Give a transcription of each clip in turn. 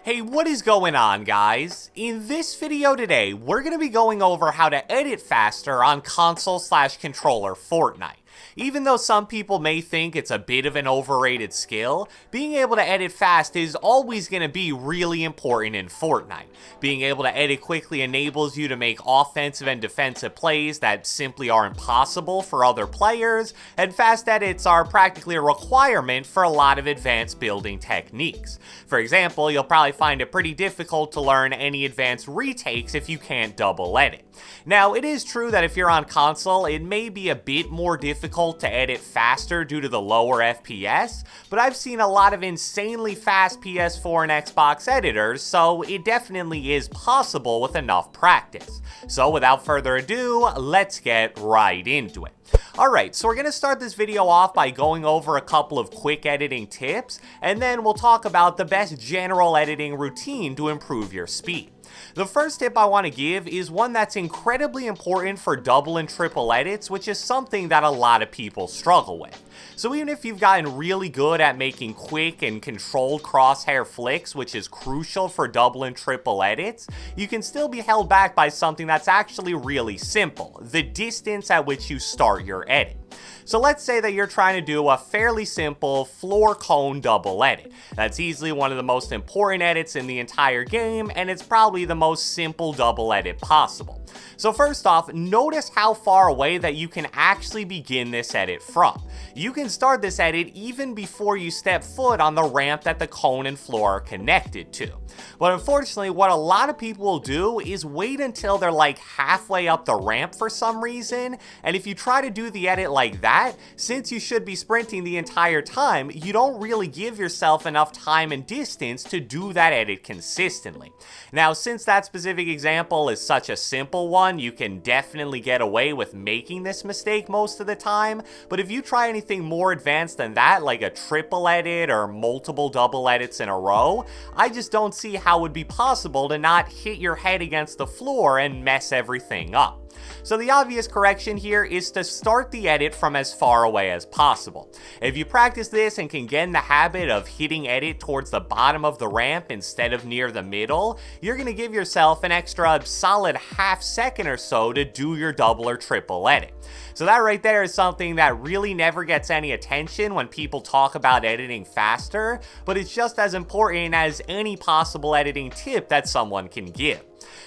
Hey, what is going on, guys? In this video today, we're going to be going over how to edit faster on console/controller Fortnite. Even though some people may think it's a bit of an overrated skill, being able to edit fast is always going to be really important in Fortnite. Being able to edit quickly enables you to make offensive and defensive plays that simply are impossible for other players, and fast edits are practically a requirement for a lot of advanced building techniques. For example, you'll probably find it pretty difficult to learn any advanced retakes if you can't double edit. Now, it is true that if you're on console, it may be a bit more difficult to edit faster due to the lower FPS, but I've seen a lot of insanely fast PS4 and Xbox editors, so it definitely is possible with enough practice. So without further ado, let's get right into it. Alright, so we're going to start this video off by going over a couple of quick editing tips, and then we'll talk about the best general editing routine to improve your speed. The first tip I want to give is one that's incredibly important for double and triple edits, which is something that a lot of people struggle with. So even if you've gotten really good at making quick and controlled crosshair flicks, which is crucial for double and triple edits, you can still be held back by something that's actually really simple: the distance at which you start your edit. So let's say that you're trying to do a fairly simple floor cone double edit. That's easily one of the most important edits in the entire game, and it's probably the most simple double edit possible. So first off, notice how far away that you can actually begin this edit from. You can start this edit even before you step foot on the ramp that the cone and floor are connected to. But unfortunately, what a lot of people will do is wait until they're like halfway up the ramp for some reason, and if you try to do the edit like that, since you should be sprinting the entire time, you don't really give yourself enough time and distance to do that edit consistently. Now, since that specific example is such a simple one, you can definitely get away with making this mistake most of the time, but if you try anything more advanced than that, like a triple edit or multiple double edits in a row, I just don't see how it would be possible to not hit your head against the floor and mess everything up. So the obvious correction here is to start the edit from as far away as possible. If you practice this and can get in the habit of hitting edit towards the bottom of the ramp instead of near the middle, you're going to give yourself an extra solid half second or so to do your double or triple edit. So that right there is something that really never gets any attention when people talk about editing faster, but it's just as important as any possible editing tip that someone can give.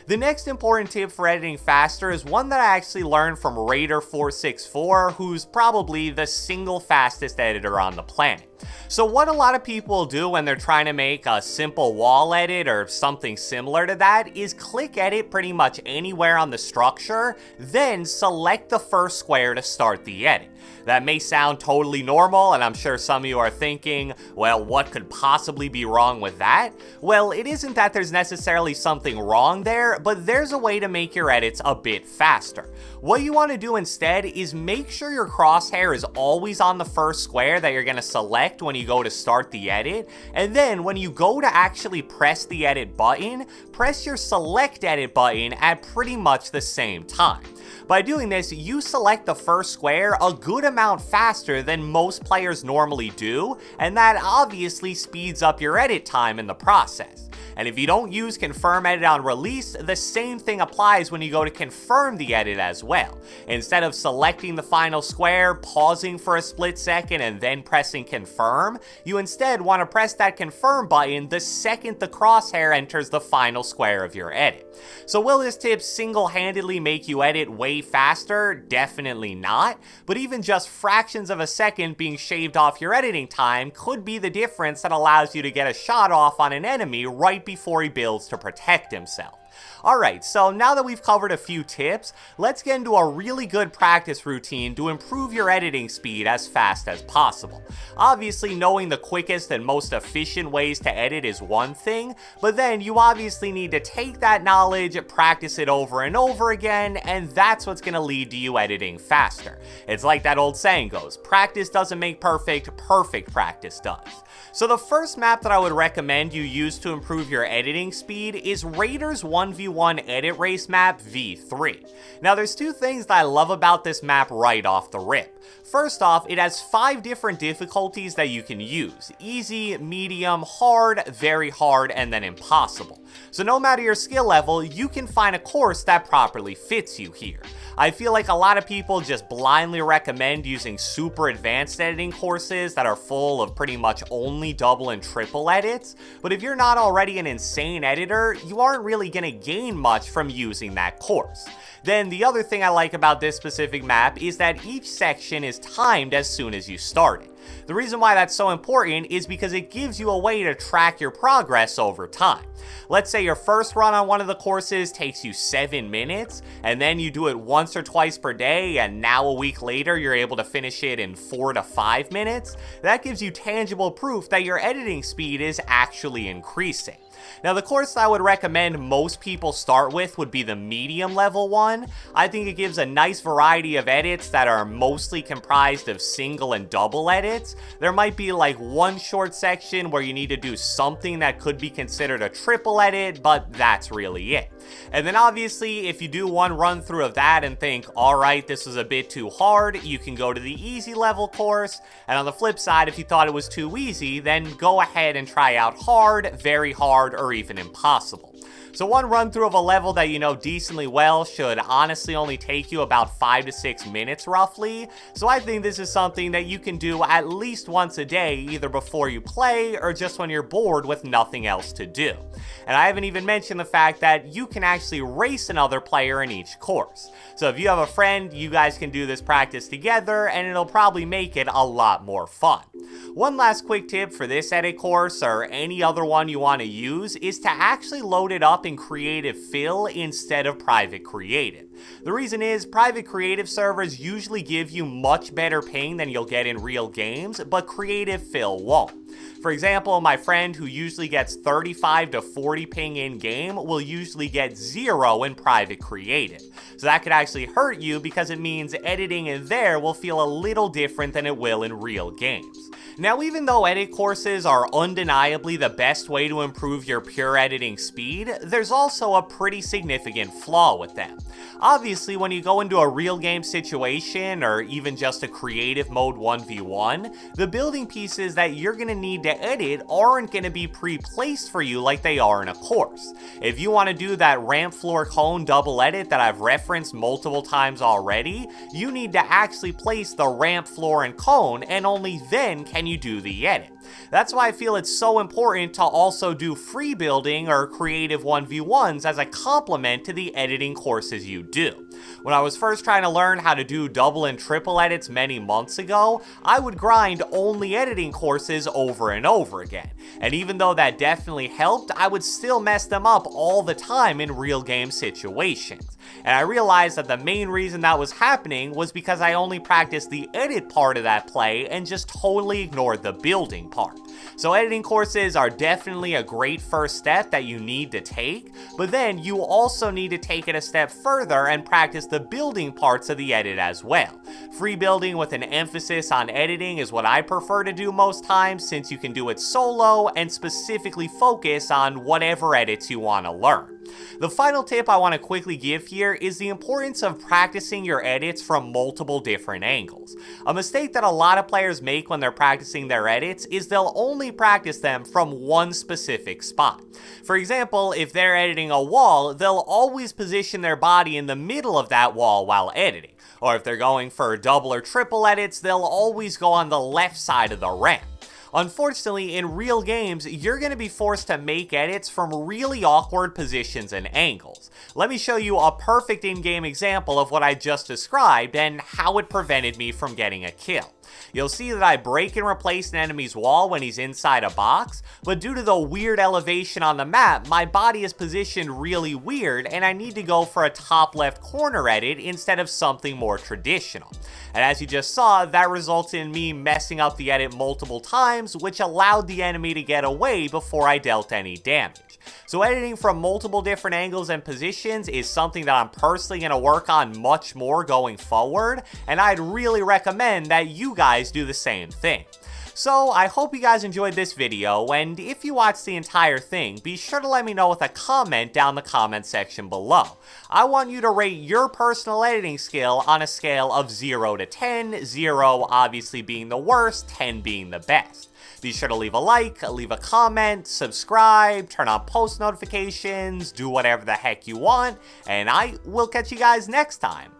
The next important tip for editing faster is one that I actually learned from Raider464, who's probably the single fastest editor on the planet. So what a lot of people do when they're trying to make a simple wall edit or something similar to that is click edit pretty much anywhere on the structure, then select the first square to start the edit. That may sound totally normal, and I'm sure some of you are thinking, well, what could possibly be wrong with that? Well, it isn't that there's necessarily something wrong there, but there's a way to make your edits a bit faster. What you want to do instead is make sure your crosshair is always on the first square that you're going to select when you go to start the edit, and then when you go to actually press the edit button, press your select edit button at pretty much the same time. By doing this, you select the first square a good amount faster than most players normally do, and that obviously speeds up your edit time in the process. And if you don't use confirm edit on release, the same thing applies when you go to confirm the edit as well. Instead of selecting the final square, pausing for a split second, and then pressing confirm, you instead want to press that confirm button the second the crosshair enters the final square of your edit. So will this tip single-handedly make you edit way faster? Definitely not, but even just fractions of a second being shaved off your editing time could be the difference that allows you to get a shot off on an enemy right before he builds to protect himself. Alright, so now that we've covered a few tips, let's get into a really good practice routine to improve your editing speed as fast as possible. Obviously, knowing the quickest and most efficient ways to edit is one thing, but then you obviously need to take that knowledge, practice it over and over again, and that's what's going to lead to you editing faster. It's like that old saying goes, practice doesn't make perfect, perfect practice does. So the first map that I would recommend you use to improve your editing speed is Raiders 1 1v1 edit race map V3. Now there's two things that I love about this map right off the rip. First off, it has 5 different difficulties that you can use: easy, medium, hard, very hard, and then impossible. So no matter your skill level, you can find a course that properly fits you here. I feel like a lot of people just blindly recommend using super advanced editing courses that are full of pretty much only double and triple edits, but if you're not already an insane editor, you aren't really gonna gain much from using that course. Then the other thing I like about this specific map is that each section is timed as soon as you start it. The reason why that's so important is because it gives you a way to track your progress over time. Let's say your first run on one of the courses takes you 7 minutes, and then you do it once or twice per day, and now a week later you're able to finish it in 4 to 5 minutes. That gives you tangible proof that your editing speed is actually increasing. Now the course I would recommend most people start with would be the medium level one. I think it gives a nice variety of edits that are mostly comprised of single and double edits. There might be like one short section where you need to do something that could be considered a triple edit, but that's really it. And then obviously if you do one run through of that and think, alright, this is a bit too hard, you can go to the easy level course. And on the flip side, if you thought it was too easy, then go ahead and try out hard, very hard, or even impossible. So one run through of a level that you know decently well should honestly only take you about 5 to 6 minutes roughly. So I think this is something that you can do at least once a day, either before you play or just when you're bored with nothing else to do. And I haven't even mentioned the fact that you can actually race another player in each course. So if you have a friend, you guys can do this practice together and it'll probably make it a lot more fun. One last quick tip for this edit course or any other one you want to use is to actually load it up in creative fill instead of private creative. The reason is private creative servers usually give you much better ping than you'll get in real games, but creative fill won't. For example, my friend who usually gets 35 to 40 ping in game will usually get 0 in private creative. So that could actually hurt you because it means editing in there will feel a little different than it will in real games. Now, even though edit courses are undeniably the best way to improve your pure editing speed, there's also a pretty significant flaw with them. Obviously, when you go into a real game situation or even just a creative mode 1v1, the building pieces that you're going to need to edit aren't going to be pre-placed for you like they are in a course. If you want to do that ramp floor cone double edit that I've referenced multiple times already, you need to actually place the ramp floor and cone, and only then can you do the edit. That's why I feel it's so important to also do free building or creative 1v1s as a complement to the editing courses you do. When I was first trying to learn how to do double and triple edits many months ago, I would grind only editing courses over and over again. And even though that definitely helped, I would still mess them up all the time in real game situations. And I realized that the main reason that was happening was because I only practiced the edit part of that play and just totally ignored the building part. So editing courses are definitely a great first step that you need to take, but then you also need to take it a step further and practice the building parts of the edit as well. Free building with an emphasis on editing is what I prefer to do most times, since you can do it solo and specifically focus on whatever edits you want to learn. The final tip I want to quickly give here is the importance of practicing your edits from multiple different angles. A mistake that a lot of players make when they're practicing their edits is they'll only practice them from one specific spot. For example, if they're editing a wall, they'll always position their body in the middle of that wall while editing. Or if they're going for double or triple edits, they'll always go on the left side of the ramp. Unfortunately, in real games, you're going to be forced to make edits from really awkward positions and angles. Let me show you a perfect in-game example of what I just described and how it prevented me from getting a kill. You'll see that I break and replace an enemy's wall when he's inside a box, but due to the weird elevation on the map, my body is positioned really weird and I need to go for a top left corner edit instead of something more traditional. And as you just saw, that resulted in me messing up the edit multiple times, which allowed the enemy to get away before I dealt any damage. So editing from multiple different angles and positions is something that I'm personally going to work on much more going forward, and I'd really recommend that you guys do the same thing. So I hope you guys enjoyed this video, and if you watched the entire thing, be sure to let me know with a comment down the comment section below. I want you to rate your personal editing skill on a scale of 0 to 10, 0 obviously being the worst, 10 being the best. Be sure to leave a like, leave a comment, subscribe, turn on post notifications, do whatever the heck you want, and I will catch you guys next time.